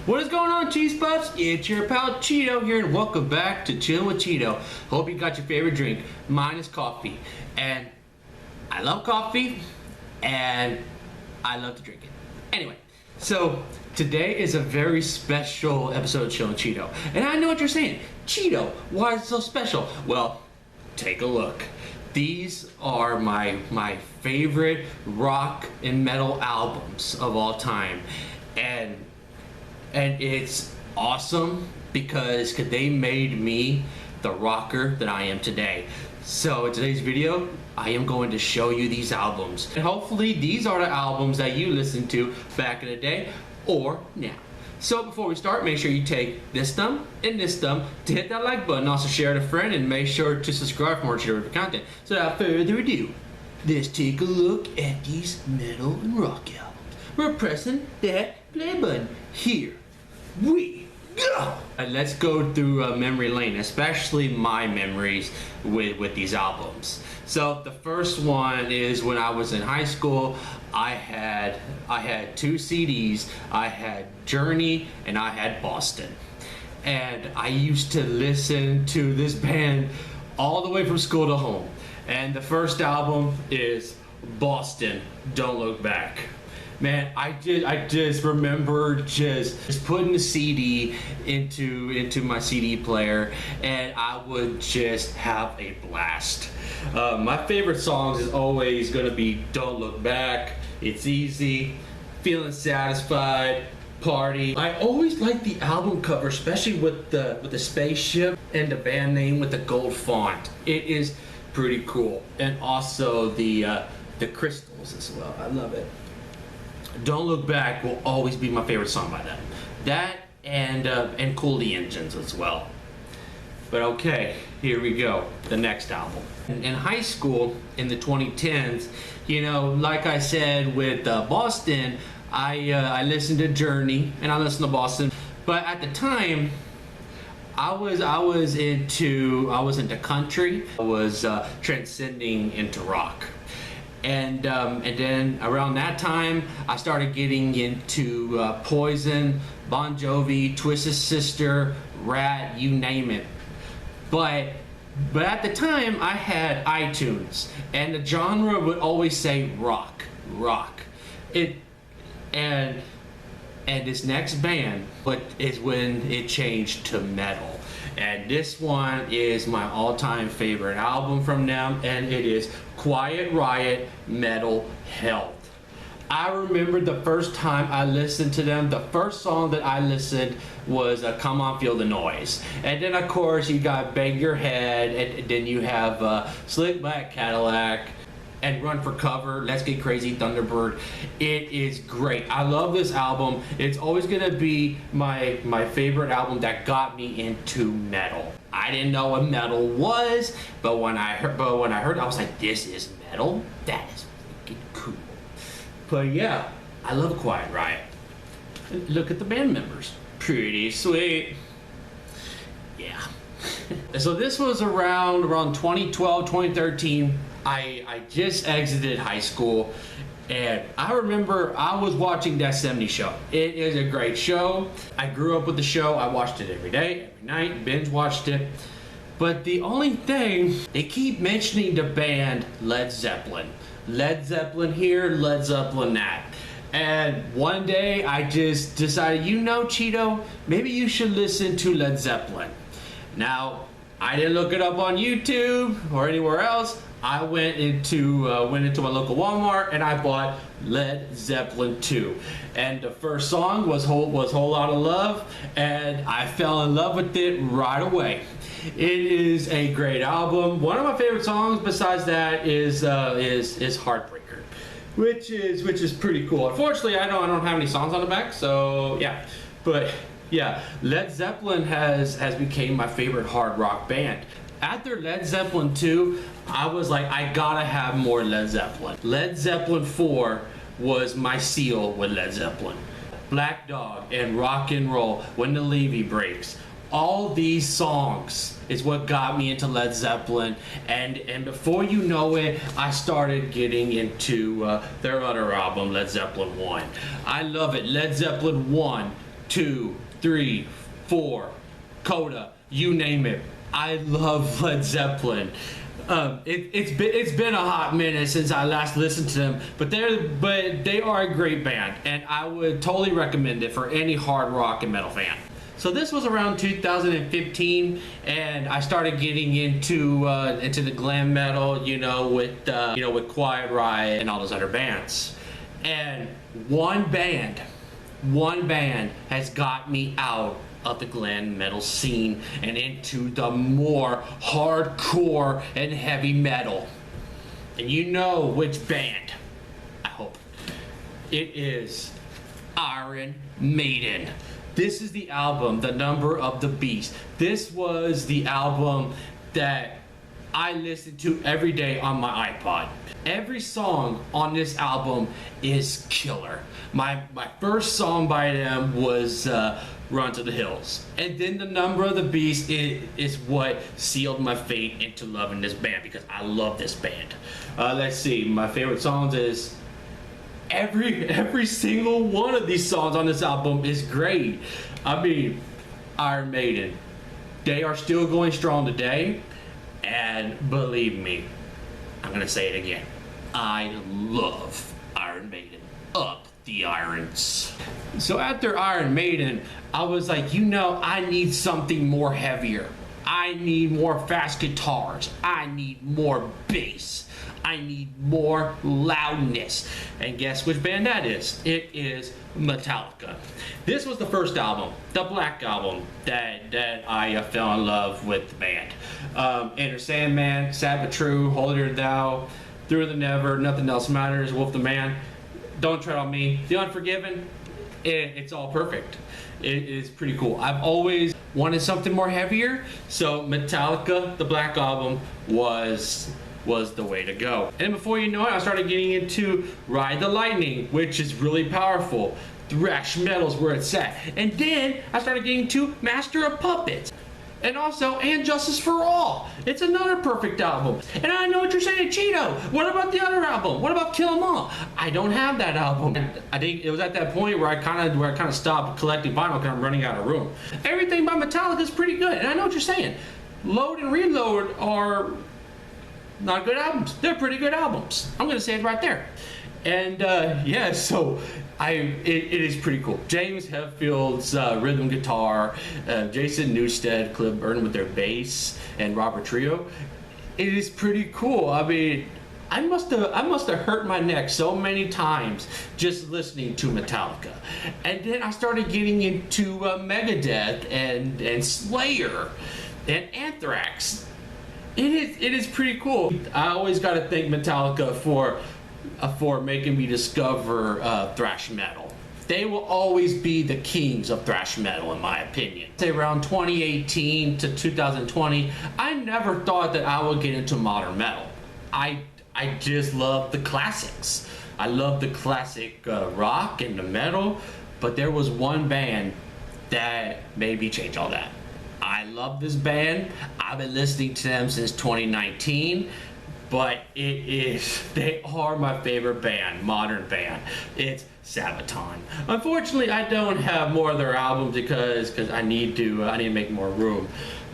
What is going on, Cheese Puffs? It's your pal Cheeto here, and welcome back to Chillin' with Cheeto. Hope you got your favorite drink. Mine is coffee, and I love coffee, and I love to drink it. Anyway, so today is a very special episode of Chillin' with Cheeto, and I know what you're saying. Cheeto, why is it so special? Well, take a look. These are my favorite rock and metal albums of all time, and it's awesome because they made me the rocker that I am today. So in today's video, I am going to show you these albums, and hopefully these are the albums that you listened to back in the day or now. So before we start, make sure you take this thumb and this thumb to hit that like button. Also share it with a friend, and make sure to subscribe for more cheetoriffic content. So without further ado, let's take a look at these metal and rock albums. We're pressing that play button. Here we go. Let's go through memory lane, especially my memories with these albums. So the first one is when I was in high school. I had two CDs. I had Journey and I had Boston, and I used to listen to this band all the way from school to home. And the first album is Boston, Don't Look Back. Man, I just remember just putting the CD into my CD player, and I would just have a blast. My favorite songs is always gonna be Don't Look Back, It's Easy, Feeling Satisfied, Party. I always like the album cover, especially with the spaceship and the band name with the gold font. It is pretty cool, and also the crystals as well. I love it. Don't Look Back will always be my favorite song by them. That and Cool the Engines as well. But okay, here we go. The next album. In high school, in the 2010s, you know, like I said with Boston, I listened to Journey and I listened to Boston. But at the time, I was into country. I was transcending into rock. And then around that time, I started getting into Poison, Bon Jovi, Twisted Sister, Rat, you name it. But at the time, I had iTunes, and the genre would always say rock. And this next band, is when it changed to metal. And this one is my all-time favorite album from them, and it is Quiet Riot Metal Health. I remember the first time I listened to them, the first song that I listened was Come On Feel the Noise. And then of course you got Bang Your Head, and then you have Slick Back Cadillac, and Run for Cover, Let's Get Crazy, Thunderbird. It is great. I love this album. It's always gonna be my favorite album that got me into metal. I didn't know what metal was, but when I heard it, I was like, this is metal? That is freaking cool. But yeah, I love Quiet Riot. Look at the band members. Pretty sweet. Yeah. So this was around 2012, 2013. I just exited high school, and I remember I was watching that 70s show. It is a great show. I grew up with the show. I watched it every day, every night, binge watched it. But the only thing, they keep mentioning the band Led Zeppelin. Led Zeppelin here, Led Zeppelin that. And one day I just decided, you know, Cheeto, maybe you should listen to Led Zeppelin. Now, I didn't look it up on YouTube or anywhere else. I went into my local Walmart and I bought Led Zeppelin 2, and the first song was Whole Lotta Love, and I fell in love with it right away. It is a great album. One of my favorite songs besides that is Heartbreaker, which is pretty cool. Unfortunately, I don't have any songs on the back, so yeah. But yeah, Led Zeppelin has became my favorite hard rock band. After Led Zeppelin 2, I was like, I gotta have more Led Zeppelin. Led Zeppelin 4 was my seal with Led Zeppelin. Black Dog and Rock and Roll, When the Levee Breaks. All these songs is what got me into Led Zeppelin, and before you know it, I started getting into their other album, Led Zeppelin 1. I love it. Led Zeppelin 1, 2, 3, 4, Coda, you name it. I love Led Zeppelin. It's been a hot minute since I last listened to them, but they are a great band, and I would totally recommend it for any hard rock and metal fan. So this was around 2015, and I started getting into the glam metal, with Quiet Riot and all those other bands. And one band has got me out of the glam metal scene and into the more hardcore and heavy metal. And you know which band, I hope. It is Iron Maiden. This is the album, The Number of the Beast. This was the album that I listened to every day on my iPod. Every song on this album is killer. My first song by them was Run to the Hills. And then The Number of the Beast is what sealed my fate into loving this band, because I love this band. Let's see, my favorite songs is every single one of these songs on this album is great. I mean, Iron Maiden, they are still going strong today, and believe me, I'm gonna say it again, I love Iron Maiden. Up the irons. So after Iron Maiden, I was like, I need something more heavier. I need more fast guitars. I need more bass. I need more loudness. And guess which band that is? It is Metallica. This was the first album, the Black Album, that I fell in love with the band. Enter Sandman, Sad But True, Holier Than Thou, Through the Never, Nothing Else Matters, Wolf the Man, Don't Tread on Me, The Unforgiven. It's all perfect. It is pretty cool. I've always wanted something more heavier, so Metallica, the Black Album, was the way to go. And before you know it, I started getting into Ride the Lightning, which is really powerful. Thrash metal's where it's at. And then I started getting to Master of Puppets. And also, And Justice for All. It's another perfect album. And I know what you're saying, Cheeto. What about the other album? What about Kill 'Em All? I don't have that album. I think it was at that point where I kind of stopped collecting vinyl because I'm running out of room. Everything by Metallica is pretty good, and I know what you're saying. Load and Reload are not good albums. They're pretty good albums. I'm gonna say it right there. And so it is pretty cool. James Hetfield's rhythm guitar, Jason Newsted, Cliff Burton with their bass, and Robert Trio. It is pretty cool. I mean, I must have hurt my neck so many times just listening to Metallica. And then I started getting into Megadeth and Slayer and Anthrax. It is pretty cool. I always got to thank Metallica for making me discover thrash metal. They will always be the kings of thrash metal, in my opinion. Say around 2018 to 2020, I never thought that I would get into modern metal. I just love the classics. I love the classic rock and the metal, but there was one band that made me change all that. I love this band. I've been listening to them since 2019, but they are my favorite band, modern band. It's Sabaton. Unfortunately, I don't have more of their albums because I need to make more room.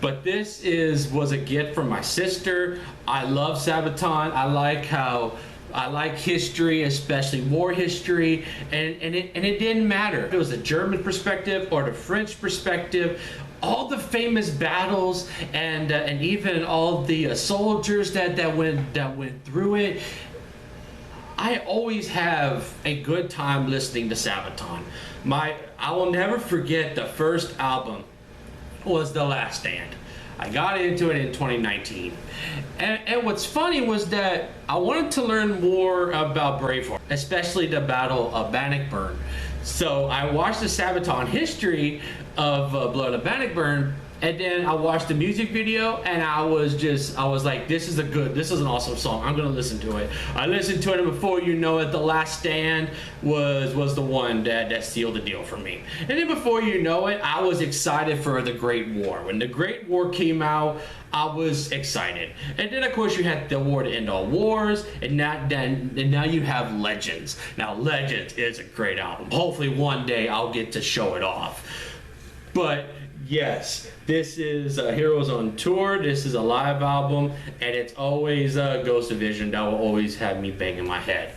But this was a gift from my sister. I love Sabaton. I like history, especially war history, and it didn't matter if it was the German perspective or the French perspective. All the famous battles and even all the soldiers that went through it. I always have a good time listening to Sabaton. I will never forget the first album was The Last Stand. I got into it in 2019. And what's funny was that I wanted to learn more about Braveheart, especially the Battle of Bannockburn. So I watched the Sabaton history of Blood of Bannockburn, And then I watched the music video, and I was like, this is an awesome song. I'm gonna listen to it. I listened to it, and before you know it, The Last Stand was the one that sealed the deal for me. And then before you know it, I was excited for The Great War. When The Great War came out, I was excited. And then of course you had The War to End All Wars, and now you have Legends. Now Legends is a great album. Hopefully one day I'll get to show it off. But yes, this is Heroes on Tour. This is a live album, and it's always Ghost Division that will always have me banging my head.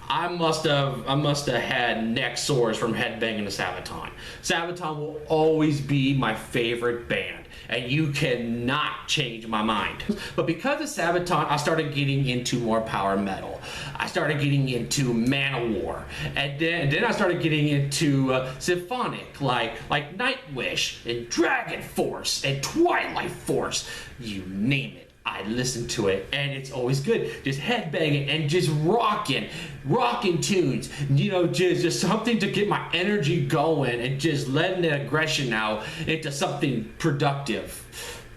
I must have had neck sores from headbanging to Sabaton. Sabaton will always be my favorite band, and you cannot change my mind. But because of Sabaton, I started getting into more power metal. I started getting into Manowar, and then I started getting into symphonic, like Nightwish and Dragon Force and Twilight Force. You name it, I listen to it, and it's always good. Just headbanging and just rocking tunes. You know, just something to get my energy going and just letting the aggression out into something productive.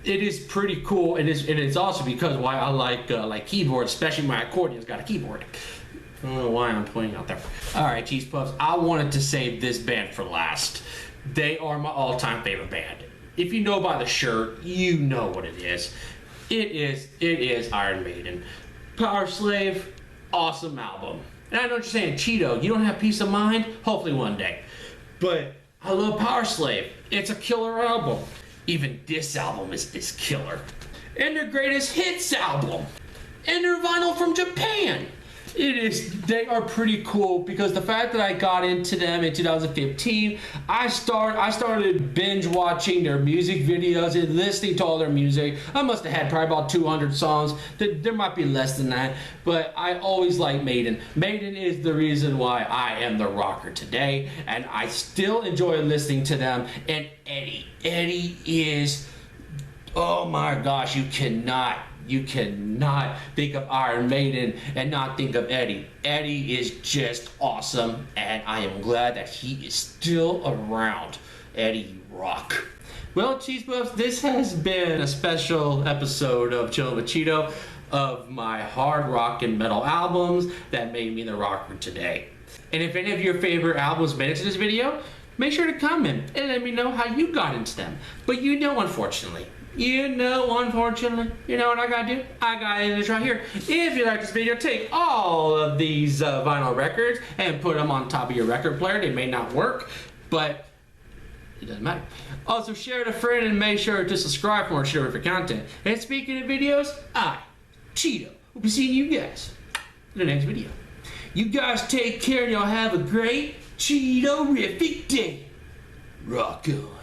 It is pretty cool, and it's also because why I like keyboards, especially my accordion's got a keyboard. I don't know why I'm pointing out there. All right, Cheese Puffs, I wanted to save this band for last. They are my all-time favorite band. If you know by the shirt, you know what it is. It is Iron Maiden. Power Slave, awesome album. And I know what you're saying, Cheeto, you don't have peace of mind? Hopefully one day. But I love Power Slave. It's a killer album. Even this album is killer. And their greatest hits album. And their vinyl from Japan. They are pretty cool because the fact that I got into them in 2015, I started binge watching their music videos and listening to all their music. I must have had probably about 200 songs. There might be less than that, but I always liked Maiden. Maiden is the reason why I am the rocker today, and I still enjoy listening to them. And Eddie is, oh my gosh, you cannot think of Iron Maiden and not think of Eddie. Eddie is just awesome, and I am glad that he is still around. Eddie, you rock. Well, Cheese Puffs, this has been a special episode of Chillin' with Cheeto, of my hard rock and metal albums that made me the rocker today. And if any of your favorite albums made it to this video, make sure to comment and let me know how you got into them. But unfortunately, you know what I gotta do? I gotta end this right here. If you like this video, take all of these vinyl records and put them on top of your record player. They may not work, but it doesn't matter. Also, share it with a friend and make sure to subscribe for more cheetoriffic content. And speaking of videos, Cheeto, will be seeing you guys in the next video. You guys take care and y'all have a great cheetoriffic day. Rock on.